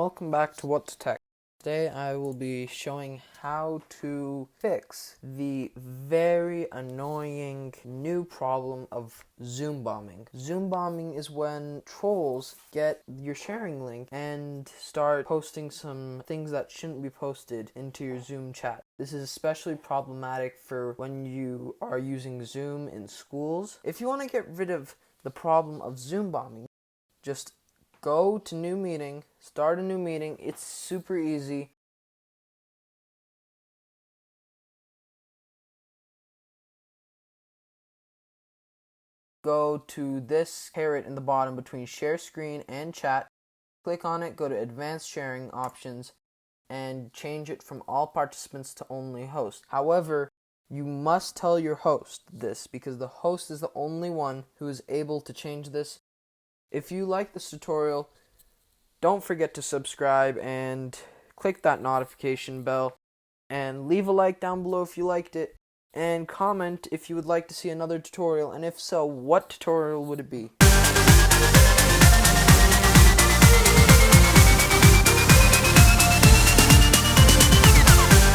welcome back to What's Tech. Today I will be showing how to fix the very annoying new problem of Zoom bombing. Zoom bombing is when trolls get your sharing link and start posting some things that shouldn't be posted into your Zoom chat. This is especially problematic for when you are using Zoom in schools. If you want to get rid of the problem of Zoom bombing, just go to new meeting, start a new meeting. It's super easy. Go to this caret in the bottom between share screen and chat. Click on it, go to advanced sharing options, and change it from all participants to only host. However, you must tell your host this because the host is the only one who is able to change this. If you like this tutorial, don't forget to subscribe and click that notification bell and leave a like down below if you liked it and comment if you would like to see another tutorial, and if so, what tutorial would it be?